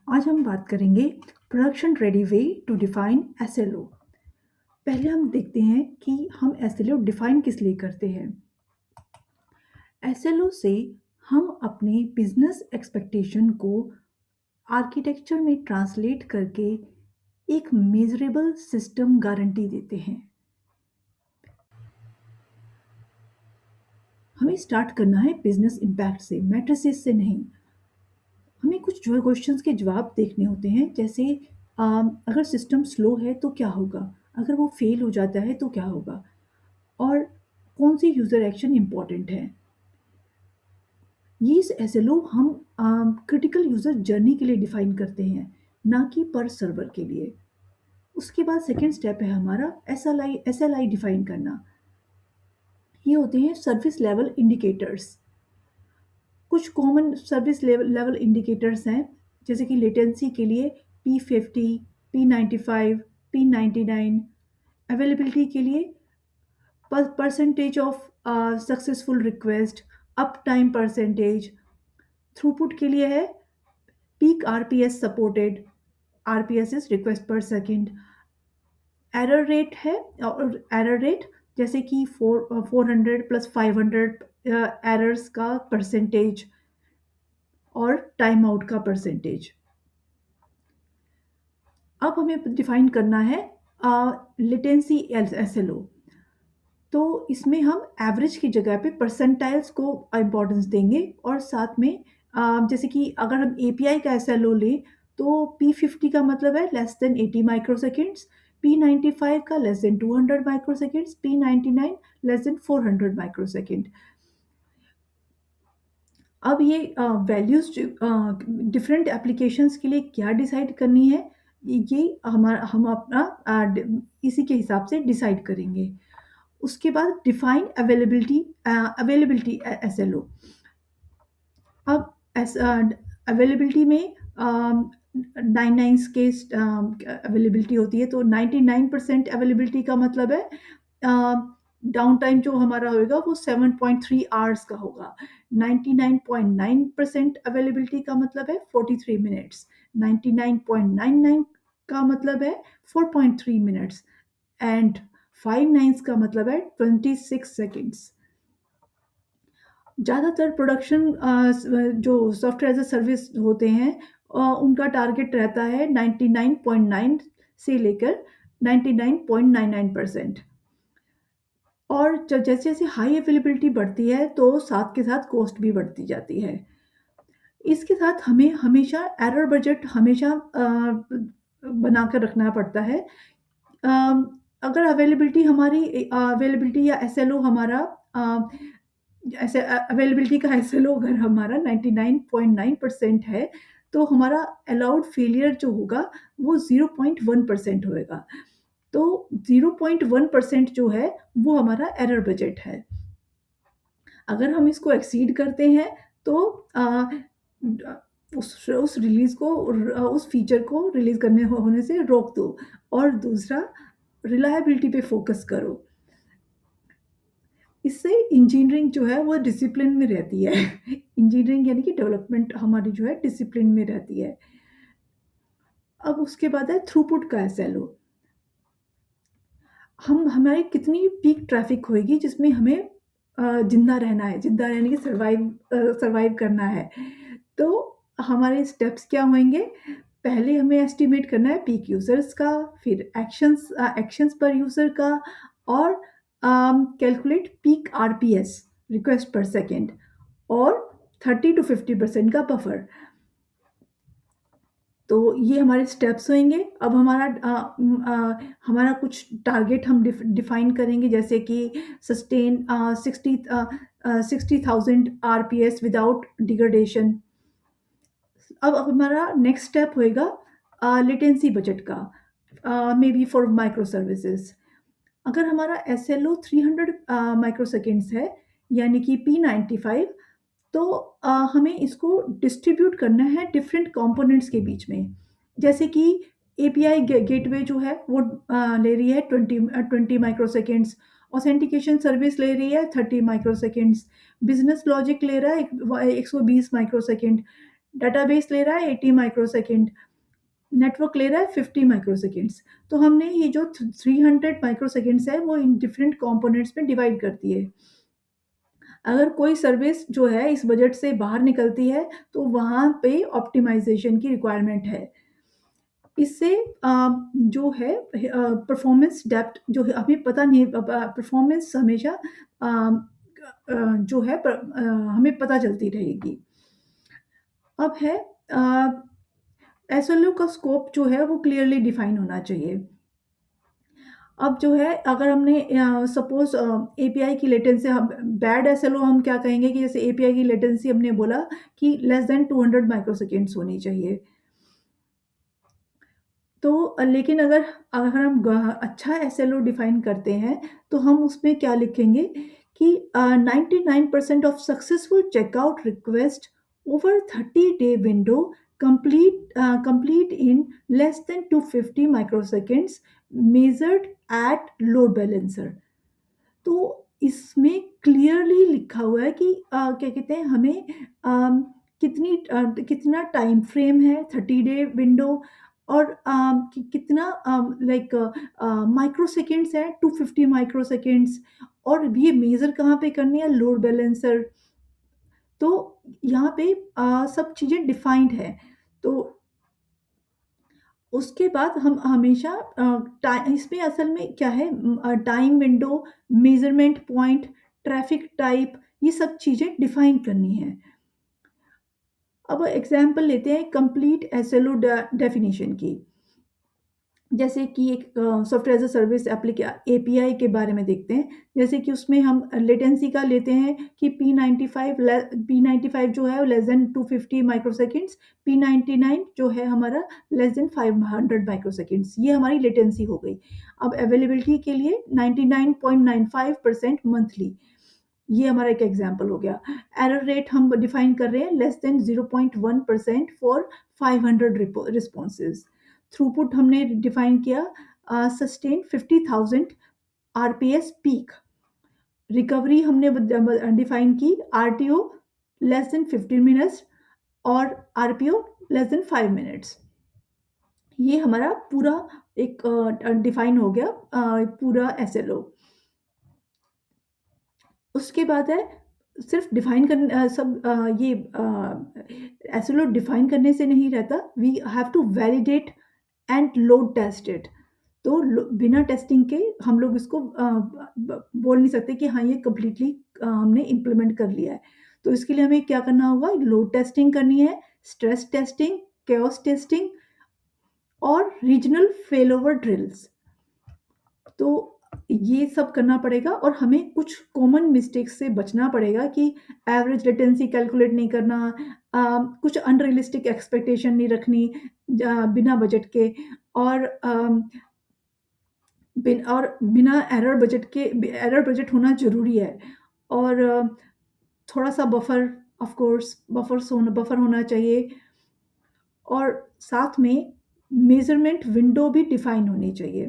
आज हम बात करेंगे production ready way to define SLO. पहले हम देखते हैं कि हम एसएलओ डिफाइन किस लिए करते हैं। एसएलओ से हम अपने बिजनेस एक्सपेक्टेशन को आर्किटेक्चर में ट्रांसलेट करके एक मेजरेबल सिस्टम गारंटी देते हैं। हमें स्टार्ट करना है बिजनेस इम्पैक्ट से, मैट्रिसेस से नहीं। हमें कुछ जो है क्वेश्चंस के जवाब देखने होते हैं, जैसे अगर सिस्टम स्लो है तो क्या होगा, अगर वो फेल हो जाता है तो क्या होगा, और कौन सी यूज़र एक्शन इम्पॉर्टेंट है। ये एसएलओ हम क्रिटिकल यूज़र जर्नी के लिए डिफाइन करते हैं, ना कि पर सर्वर के लिए। उसके बाद सेकेंड स्टेप है हमारा एसएलआई डिफाइन करना। ये होते हैं सर्विस लेवल इंडिकेटर्स। कुछ कॉमन सर्विस लेवल इंडिकेटर्स हैं, जैसे कि लेटेंसी के लिए P50, P95, P99, अवेलेबिलिटी के लिए percentage of successful request, up time percentage, throughput के लिए है peak RPS supported, RPS is request पर सेकेंड, एरर रेट है, और एरर रेट जैसे कि 400 प्लस 500 एरर्स का परसेंटेज, और टाइम आउट का परसेंटेज। अब हमें डिफाइन करना है लेटेंसी एसएलओ। तो इसमें हम एवरेज की जगह पे परसेंटाइल्स को इम्पोर्टेंस देंगे, और साथ में जैसे कि अगर हम एपीआई का एसएलओ लें तो P50 का मतलब है लेस देन 80 माइक्रोसेकेंड्स, P95 का less than 200 microseconds, P99 less than 400 microsecond. अब ये वैल्यूज डिफरेंट एप्लीकेशंस के लिए क्या डिसाइड करनी है, ये हम अपना इसी के हिसाब से डिसाइड करेंगे। उसके बाद डिफाइन अवेलेबिलिटी एसएलओ। अब अवेलेबिलिटी में 99 के अवेलेबिलिटी होती है, तो 99% अवेलेबिलिटी का मतलब है डाउन टाइम जो हमारा होगा वो 7.3 आवर्स का होगा। 99.9% अवेलेबिलिटी का मतलब है 43 मिनट्स। 99.99 का मतलब है 4.3 मिनट्स, एंड 5 नाइन्स का मतलब है 26 सेकेंड्स। ज़्यादातर प्रोडक्शन जो सॉफ्टवेयर एज अ सर्विस होते हैं, उनका टारगेट रहता है 99.9 से लेकर 99.99%। और जैसे जैसे हाई अवेलेबिलिटी बढ़ती है तो साथ के साथ कॉस्ट भी बढ़ती जाती है। इसके साथ हमें हमेशा एरर बजट हमेशा बनाकर रखना पड़ता है। अगर अवेलेबिलिटी या एसएलओ हमारा ऐसे अवेलेबिलिटी का एसएलओ अगर हमारा 99.9% है, तो हमारा अलाउड फेलियर जो होगा वो 0.1% होएगा। तो 0.1% जो है वो हमारा एरर बजट है। अगर हम इसको एक्सीड करते हैं तो उस रिलीज को, उस फीचर को रिलीज करने होने से रोक दो, और दूसरा रिलायबिलिटी पे फोकस करो। इससे इंजीनियरिंग जो है वो डिसिप्लिन में रहती है। इंजीनियरिंग यानी कि डेवलपमेंट हमारी जो है डिसिप्लिन में रहती है। अब उसके बाद है थ्रूपुट का एसएलओ। हमारी कितनी पीक ट्रैफिक होएगी जिसमें हमें जिंदा रहना है, जिंदा रहने की सर्वाइव करना है। तो हमारे स्टेप्स क्या होंगे? पहले हमें एस्टिमेट करना है पीक यूजर्स का, फिर एक्शंस पर यूजर का, और कैलकुलेट पीक आरपीएस, रिक्वेस्ट पर सेकेंड, और 30 to 50% का बफर। तो ये हमारे स्टेप्स होंगे। अब हमारा कुछ टारगेट हम डिफाइन करेंगे, जैसे कि सस्टेन 60,000 आरपीएस विदाउट डिग्रेडेशन। अब हमारा नेक्स्ट स्टेप होएगा लेटेंसी बजट का, may be for micro services. अगर हमारा एसएलओ 300 माइक्रो सेकेंड्स है, यानी कि P95, तो हमें इसको डिस्ट्रीब्यूट करना है डिफरेंट कंपोनेंट्स के बीच में। जैसे कि एपीआई गेटवे जो है वो ले रही है 20 माइक्रो सेकेंड्स, ऑथेंटिकेशन सर्विस ले रही है 30 माइक्रो सेकेंड्स, बिजनेस लॉजिक ले रहा है 120 माइक्रो सेकेंड, डेटाबेस ले रहा है 80 माइक्रोसेकंड, नेटवर्क ले रहा है 50 माइक्रोसेकंड्स। तो हमने ये जो 300 माइक्रोसेकंड्स है वो इन डिफरेंट कंपोनेंट्स में डिवाइड कर दिए। अगर कोई सर्विस जो है इस बजट से बाहर निकलती है तो वहाँ पे ऑप्टिमाइजेशन की रिक्वायरमेंट है। इससे जो है परफॉर्मेंस डेप्थ जो है हमें पता नहीं, परफॉर्मेंस हमेशा जो है हमें पता चलती रहेगी। अब है एसएलओ का स्कोप जो है वो क्लियरली डिफाइन होना चाहिए। अब जो है अगर हमने सपोज एपीआई की लेटेंसी, हम बैड एसएलओ हम क्या कहेंगे कि जैसे एपीआई की लेटेंसी हमने बोला कि लेस देन 200 माइक्रोसेकेंड्स होनी चाहिए। तो लेकिन अगर अगर हम अच्छा एसएलओ डिफाइन करते हैं तो हम उसमें क्या लिखेंगे कि 99% of successful checkout request over 30-day window complete in less than 250 microseconds measured at load balancer. तो इसमें क्लियरली लिखा हुआ है कि क्या कहते हैं हमें कितना टाइम फ्रेम है 30-डे विंडो, और कितना लाइक माइक्रो सेकेंड्स है 250 माइक्रो सेकेंड्स, और ये मेजर कहाँ पे करनी है, लोड बैलेंसर। तो यहाँ पे सब चीज़ें डिफाइंड है। तो उसके बाद हम हमेशा इसमें असल में क्या है, time window, measurement point, traffic type, ये सब चीज़ें डिफाइन करनी है। अब एग्जांपल लेते हैं कंप्लीट एसएलओ डेफिनेशन की। जैसे कि एक software as a service API के बारे में देखते हैं। जैसे कि उसमें हम लेटेंसी का लेते हैं कि P95 जो है लेस देन 250 माइक्रोसेकंड्स, P99 जो है हमारा लेस देन 500 माइक्रोसेकंड्स, ये हमारी लेटेंसी हो गई। अब अवेलेबिलिटी के लिए 99.95% मंथली, ये हमारा एक एग्जांपल हो गया। एरर रेट हम डिफाइन कर रहे हैं less than 0.1% for 500 responses. Throughput हमने डिफाइन किया सस्टेन 50,000 आरपीएस पीक। रिकवरी हमने डिफाइन की आरटीओ लेस देन 15 मिनट्स और आरपीओ लेस देन 5 मिनट्स। ये हमारा पूरा एक डिफाइन हो गया पूरा एसएलओ। उसके बाद है सिर्फ डिफाइन करने ये एसएलओ डिफाइन करने से नहीं रहता, we have to validate and load test it. तो बिना टेस्टिंग के हम लोग इसको बोल नहीं सकते कि हाँ ये कम्प्लीटली हमने इम्प्लीमेंट कर लिया है। तो इसके लिए हमें क्या करना होगा, लोड टेस्टिंग करनी है, स्ट्रेस टेस्टिंग, केओस टेस्टिंग और रीजनल फेलोवर ड्रिल्स। तो ये सब करना पड़ेगा और हमें कुछ कॉमन मिस्टेक्स से बचना पड़ेगा कि एवरेज लेटेंसी कैलकुलेट नहीं करना, कुछ अनरियलिस्टिक एक्सपेक्टेशन नहीं रखनी बिना बजट के, और बिना एरर बजट होना ज़रूरी है। और थोड़ा-सा बफर होना चाहिए, और साथ में मेज़रमेंट विंडो भी डिफ़ाइन होनी चाहिए।